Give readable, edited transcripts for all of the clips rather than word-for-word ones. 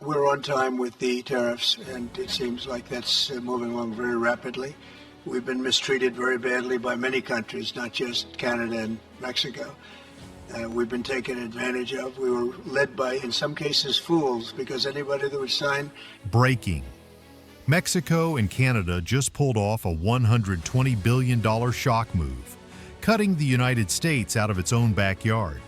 We're on time with the tariffs, and it seems like that's moving along very rapidly. We've been mistreated very badly by many countries, not just Canada and Mexico. We've been taken advantage of. We were led by, in some cases, fools, because anybody that would sign... Breaking. Mexico and Canada just pulled off a $120 billion shock move, cutting the United States out of its own backyard.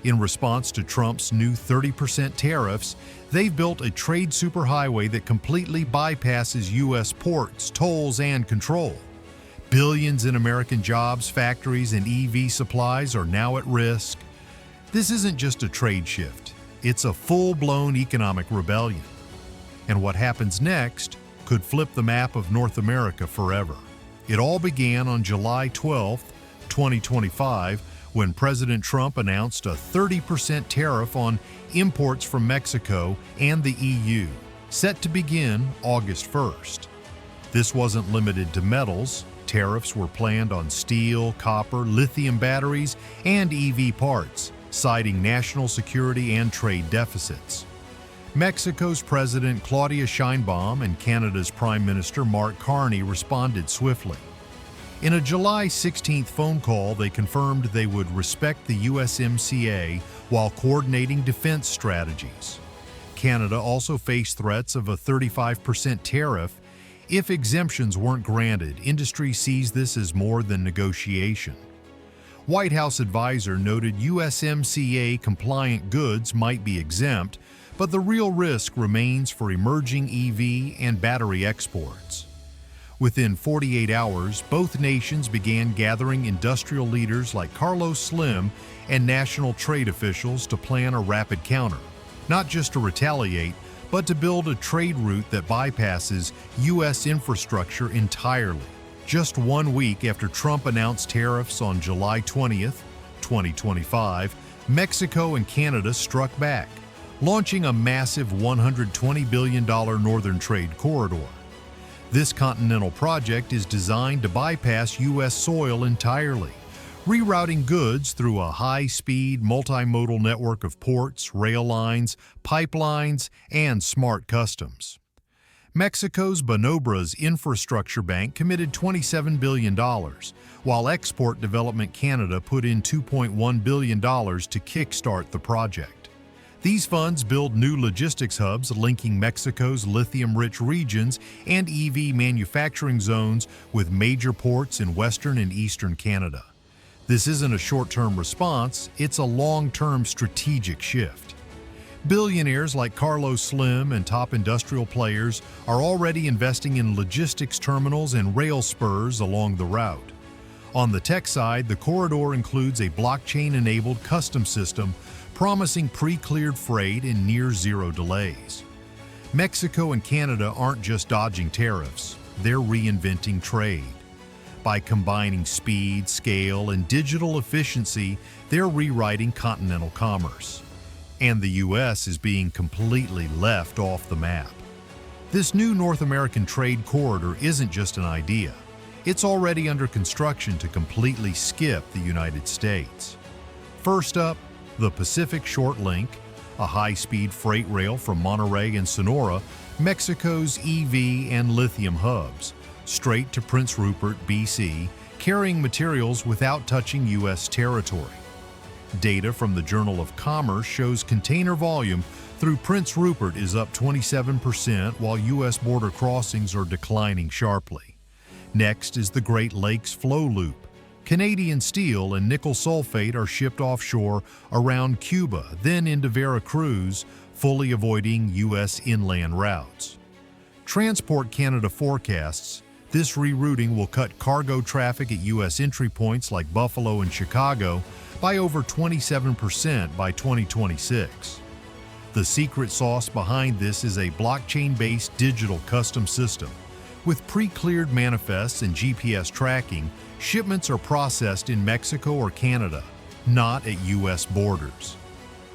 In response to Trump's new 30% tariffs, they've built a trade superhighway that completely bypasses U.S. ports, tolls, and control. Billions in American jobs, factories, and EV supplies are now at risk. This isn't just a trade shift, it's a full-blown economic rebellion. And what happens next could flip the map of North America forever. It all began on July 12, 2025, when President Trump announced a 30% tariff on imports from Mexico and the EU, set to begin August 1st. This wasn't limited to metals. Tariffs were planned on steel, copper, lithium batteries, and EV parts, citing national security and trade deficits. Mexico's President Claudia Sheinbaum and Canada's Prime Minister Mark Carney responded swiftly. In a July 16th phone call, they confirmed they would respect the USMCA while coordinating defense strategies. Canada also faced threats of a 35% tariff. If exemptions weren't granted, industry sees this as more than negotiation. White House advisor noted USMCA-compliant goods might be exempt, but the real risk remains for emerging EV and battery exports. Within 48 hours, both nations began gathering industrial leaders like Carlos Slim and national trade officials to plan a rapid counter, not just to retaliate, but to build a trade route that bypasses U.S. infrastructure entirely. Just 1 week after Trump announced tariffs on July 20th, 2025, Mexico and Canada struck back, launching a massive $120 billion northern trade corridor. This continental project is designed to bypass U.S. soil entirely, rerouting goods through a high-speed, multimodal network of ports, rail lines, pipelines, and smart customs. Mexico's Banobras Infrastructure Bank committed $27 billion, while Export Development Canada put in $2.1 billion to kickstart the project. These funds build new logistics hubs linking Mexico's lithium-rich regions and EV manufacturing zones with major ports in western and eastern Canada. This isn't a short-term response, it's a long-term strategic shift. Billionaires like Carlos Slim and top industrial players are already investing in logistics terminals and rail spurs along the route. On the tech side, the corridor includes a blockchain-enabled customs system promising pre-cleared freight and near-zero delays. Mexico and Canada aren't just dodging tariffs, they're reinventing trade. By combining speed, scale, and digital efficiency, they're rewriting continental commerce. And the U.S. is being completely left off the map. This new North American trade corridor isn't just an idea. It's already under construction to completely skip the United States. First up, the Pacific Short Link, a high-speed freight rail from Monterrey and Sonora, Mexico's EV and lithium hubs, straight to Prince Rupert, BC, carrying materials without touching U.S. territory. Data from the Journal of Commerce shows container volume through Prince Rupert is up 27%, while U.S. border crossings are declining sharply. Next is the Great Lakes Flow Loop. Canadian steel and nickel sulfate are shipped offshore around Cuba, then into Veracruz, fully avoiding U.S. inland routes. Transport Canada forecasts this rerouting will cut cargo traffic at U.S. entry points like Buffalo and Chicago by over 27% by 2026. The secret sauce behind this is a blockchain-based digital custom system. With pre-cleared manifests and GPS tracking, shipments are processed in Mexico or Canada, not at U.S. borders.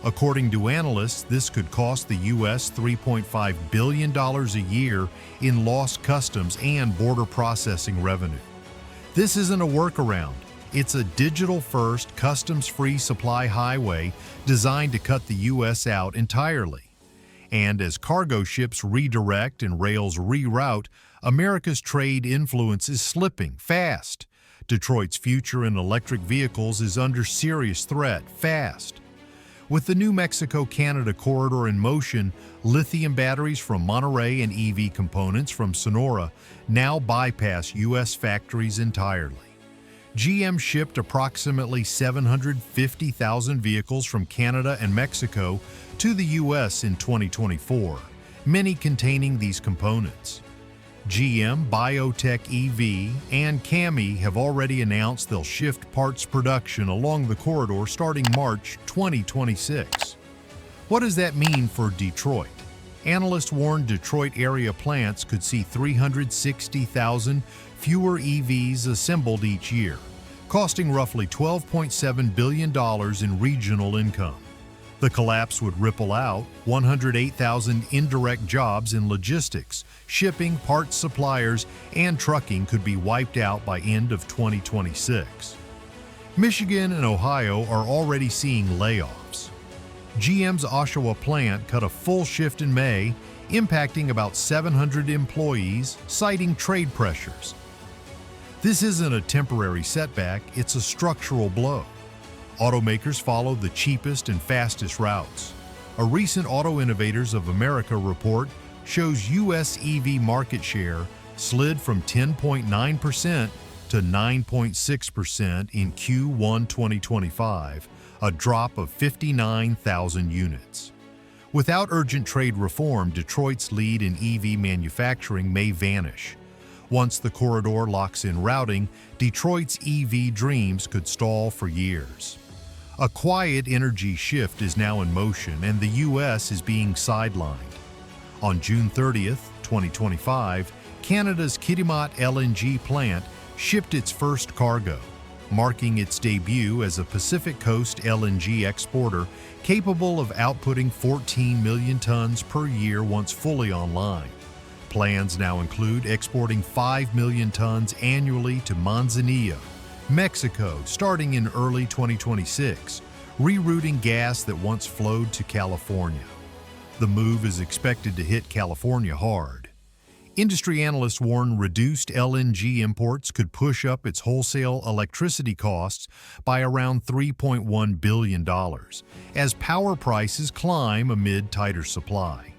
According to analysts, this could cost the U.S. $3.5 billion a year in lost customs and border processing revenue. This isn't a workaround. It's a digital-first, customs-free supply highway designed to cut the U.S. out entirely. And as cargo ships redirect and rails reroute, America's trade influence is slipping fast. Detroit's future in electric vehicles is under serious threat fast. With the new Mexico-Canada corridor in motion, lithium batteries from Monterey and EV components from Sonora now bypass U.S. factories entirely. GM shipped approximately 750,000 vehicles from Canada and Mexico to the U.S. in 2024, many containing these components. GM, Biotech EV, and CAMI have already announced they'll shift parts production along the corridor starting March 2026. What does that mean for Detroit? Analysts warn Detroit area plants could see 360,000 fewer EVs assembled each year, costing roughly $12.7 billion in regional income. The collapse would ripple out 108,000 indirect jobs in logistics, shipping, parts suppliers, and trucking could be wiped out by end of 2026. Michigan and Ohio are already seeing layoffs. GM's Oshawa plant cut a full shift in May, impacting about 700 employees, citing trade pressures. This isn't a temporary setback, it's a structural blow. Automakers follow the cheapest and fastest routes. A recent Auto Innovators of America report shows U.S. EV market share slid from 10.9% to 9.6% in Q1 2025, a drop of 59,000 units. Without urgent trade reform, Detroit's lead in EV manufacturing may vanish. Once the corridor locks in routing, Detroit's EV dreams could stall for years. A quiet energy shift is now in motion, and the U.S. is being sidelined. On June 30th, 2025, Canada's Kitimat LNG plant shipped its first cargo, marking its debut as a Pacific Coast LNG exporter capable of outputting 14 million tons per year once fully online. Plans now include exporting 5 million tons annually to Manzanillo, Mexico, starting in early 2026, rerouting gas that once flowed to California. The move is expected to hit California hard. Industry analysts warn reduced LNG imports could push up its wholesale electricity costs by around $3.1 billion, as power prices climb amid tighter supply.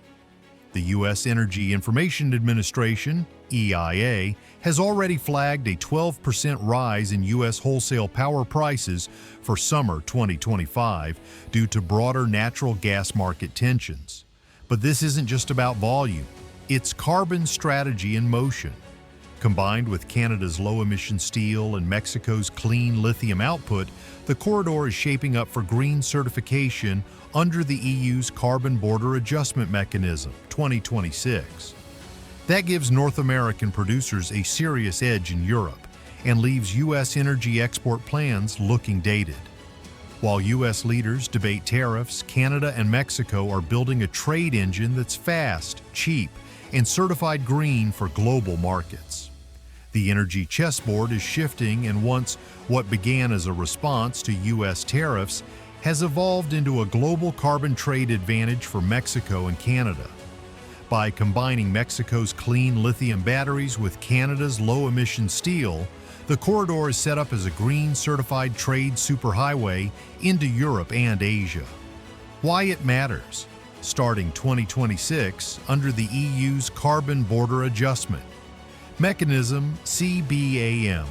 The U.S. Energy Information Administration, EIA, has already flagged a 12% rise in U.S. wholesale power prices for summer 2025 due to broader natural gas market tensions. But this isn't just about volume, it's carbon strategy in motion. Combined with Canada's low-emission steel and Mexico's clean lithium output, the corridor is shaping up for green certification under the EU's Carbon Border Adjustment Mechanism, 2026. That gives North American producers a serious edge in Europe and leaves U.S. energy export plans looking dated. While U.S. leaders debate tariffs, Canada and Mexico are building a trade engine that's fast, cheap, and certified green for global markets. The energy chessboard is shifting, and once what began as a response to U.S. tariffs has evolved into a global carbon trade advantage for Mexico and Canada. By combining Mexico's clean lithium batteries with Canada's low-emission steel, the corridor is set up as a green-certified trade superhighway into Europe and Asia. Why it matters? Starting 2026 under the EU's Carbon Border Adjustment Mechanism, CBAM,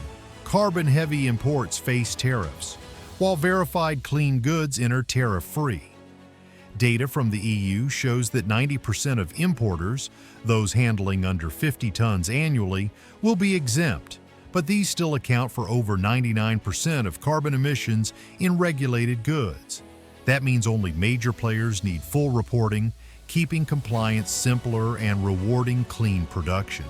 carbon-heavy imports face tariffs, while verified clean goods enter tariff-free. Data from the EU shows that 90% of importers, those handling under 50 tons annually, will be exempt, but these still account for over 99% of carbon emissions in regulated goods. That means only major players need full reporting, keeping compliance simpler and rewarding clean production.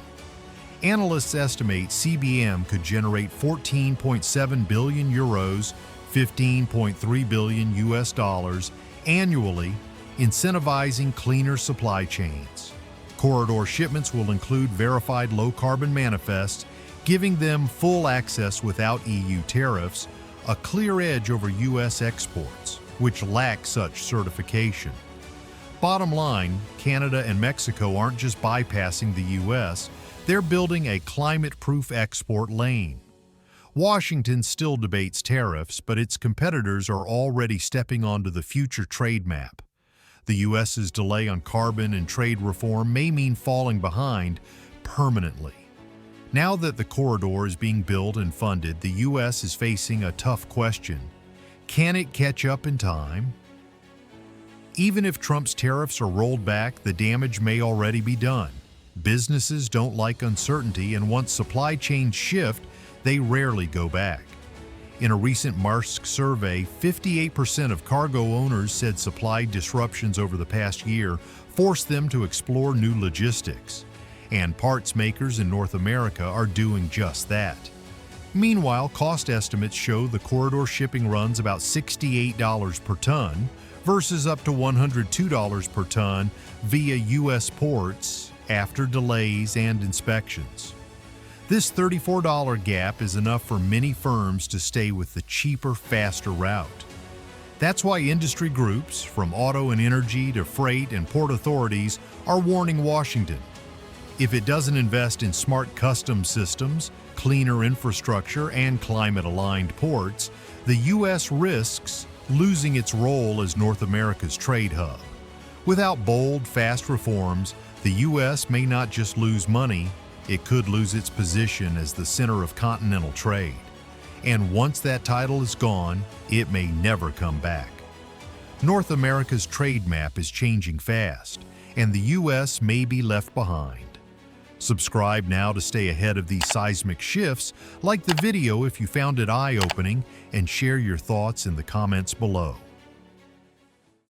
Analysts estimate CBAM could generate 14.7 billion euros, 15.3 billion US dollars annually, incentivizing cleaner supply chains. Corridor shipments will include verified low-carbon manifests, giving them full access without EU tariffs, a clear edge over U.S. exports, which lack such certification. Bottom line, Canada and Mexico aren't just bypassing the U.S., they're building a climate-proof export lane. Washington still debates tariffs, but its competitors are already stepping onto the future trade map. The U.S.'s delay on carbon and trade reform may mean falling behind permanently. Now that the corridor is being built and funded, the U.S. is facing a tough question. Can it catch up in time? Even if Trump's tariffs are rolled back, the damage may already be done. Businesses don't like uncertainty, and once supply chains shift, they rarely go back. In a recent Maersk survey, 58% of cargo owners said supply disruptions over the past year forced them to explore new logistics. And parts makers in North America are doing just that. Meanwhile, cost estimates show the corridor shipping runs about $68 per ton versus up to $102 per ton via U.S. ports after delays and inspections. This $34 gap is enough for many firms to stay with the cheaper, faster route. That's why industry groups, from auto and energy to freight and port authorities, are warning Washington. If it doesn't invest in smart customs systems, cleaner infrastructure, and climate-aligned ports, the U.S. risks losing its role as North America's trade hub. Without bold, fast reforms, the U.S. may not just lose money, it could lose its position as the center of continental trade. And once that title is gone, it may never come back. North America's trade map is changing fast, and the U.S. may be left behind. Subscribe now to stay ahead of these seismic shifts, like the video if you found it eye-opening, and share your thoughts in the comments below.